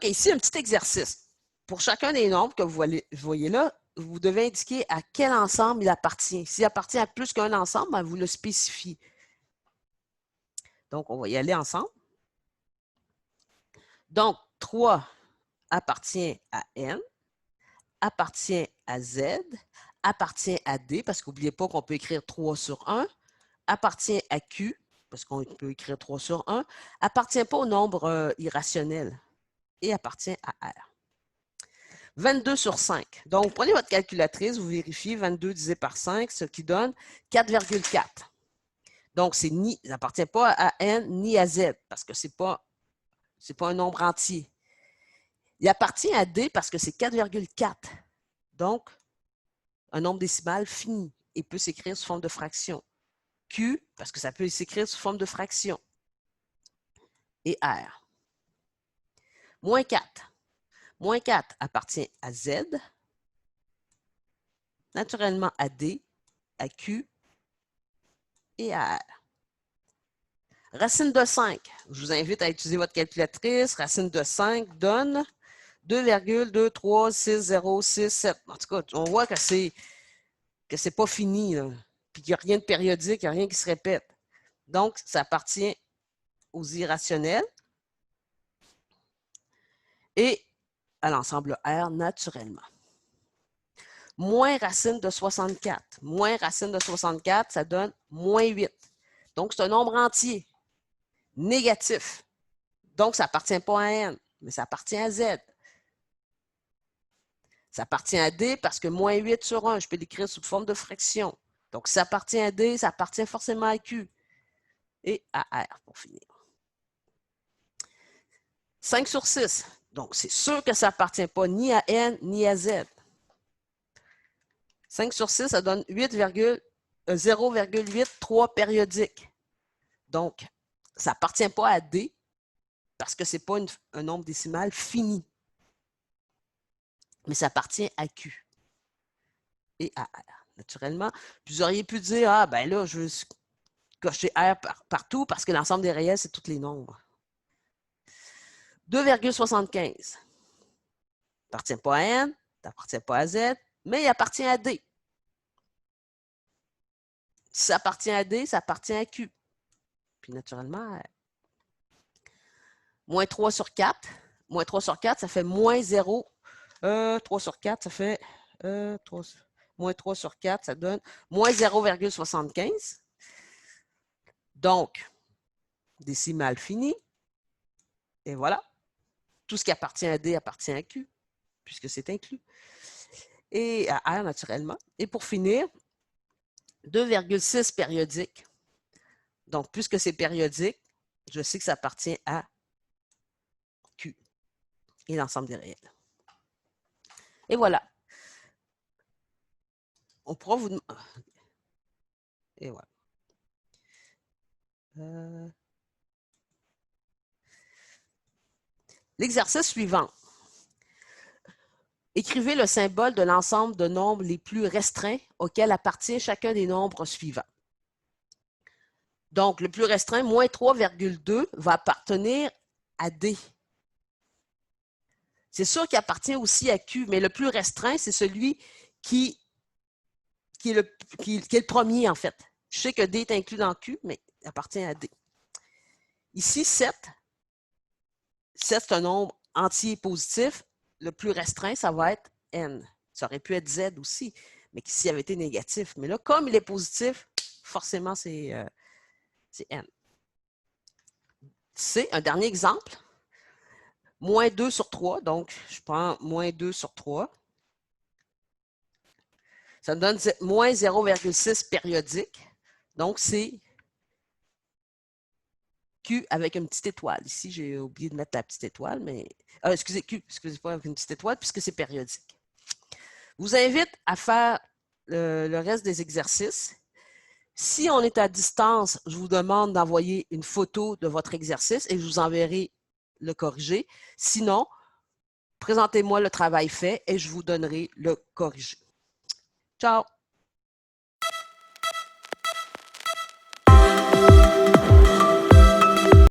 OK, ici, un petit exercice. Pour chacun des nombres que vous voyez là, vous devez indiquer à quel ensemble il appartient. S'il appartient à plus qu'un ensemble, ben, vous le spécifiez. Donc, on va y aller ensemble. Donc, 3 appartient à N, appartient à Z, appartient à D, parce qu'oubliez pas qu'on peut écrire 3 sur 1, appartient à Q, parce qu'on peut écrire 3 sur 1, appartient pas au nombre irrationnel et appartient à R. 22 sur 5. Donc, vous prenez votre calculatrice, vous vérifiez 22 divisé par 5, ce qui donne 4,4. Donc, ça n'appartient pas à N ni à Z, parce que ce n'est pas un nombre entier. Il appartient à D parce que c'est 4,4. Donc, un nombre décimal fini et peut s'écrire sous forme de fraction. Q, parce que ça peut s'écrire sous forme de fraction. Et R. Moins 4. Moins 4 appartient à Z, naturellement à D, à Q et à R. Racine de 5. Je vous invite à utiliser votre calculatrice. Racine de 5 donne 2,23606,7. En tout cas, on voit que c'est pas fini, là. Puis qu'il n'y a rien de périodique, il n'y a rien qui se répète. Donc, ça appartient aux irrationnels et à l'ensemble R naturellement. Moins racine de 64. Moins racine de 64, ça donne moins 8. Donc, c'est un nombre entier, négatif. Donc, ça n'appartient pas à N, mais ça appartient à Z. Ça appartient à D parce que moins 8 sur 1, je peux l'écrire sous forme de fraction. Donc, si ça appartient à D, ça appartient forcément à Q et à R pour finir. 5 sur 6. Donc, c'est sûr que ça n'appartient pas ni à N ni à Z. 5 sur 6, ça donne 0,83 périodiques. Donc, ça n'appartient pas à D parce que ce n'est pas un nombre décimal fini. Mais ça appartient à Q et à R, naturellement. Puis vous auriez pu dire, ah, ben là, je veux cocher R partout parce que l'ensemble des réels, c'est tous les nombres. 2,75. Appartient pas à N, n'appartient pas à Z, mais il appartient à D. Si ça appartient à D, ça appartient à Q. Puis naturellement, moins 3 sur 4. Moins 3 sur 4, ça fait moins 0. 3 sur 4, ça fait moins 3 sur 4, ça donne moins 0,75. Donc, décimale finie. Et voilà. Tout ce qui appartient à D appartient à Q, puisque c'est inclus. Et à R, naturellement. Et pour finir, 2,6 périodiques. Donc, puisque c'est périodique, je sais que ça appartient à Q et l'ensemble des réels. Et voilà. On pourra vous demander. Et voilà. L'exercice suivant. Écrivez le symbole de l'ensemble de nombres les plus restreints auxquels appartient chacun des nombres suivants. Donc, le plus restreint, moins 3,2, va appartenir à D. C'est sûr qu'il appartient aussi à Q, mais le plus restreint, c'est celui qui est le premier, en fait. Je sais que D est inclus dans Q, mais il appartient à D. Ici, 7. 7, c'est un nombre entier positif. Le plus restreint, ça va être N. Ça aurait pu être Z aussi, mais s'il avait été négatif. Mais là, comme il est positif, forcément, c'est N. C'est un dernier exemple. Moins 2 sur 3, donc je prends moins 2 sur 3. Ça me donne moins 0,6 périodique. Donc, c'est Q avec une petite étoile. Ici, j'ai oublié de mettre la petite étoile, mais... excusez, Q, excusez-moi, avec une petite étoile, puisque c'est périodique. Je vous invite à faire le reste des exercices. Si on est à distance, je vous demande d'envoyer une photo de votre exercice et je vous enverrai le corrigé. Sinon, présentez-moi le travail fait et je vous donnerai le corrigé. Ciao!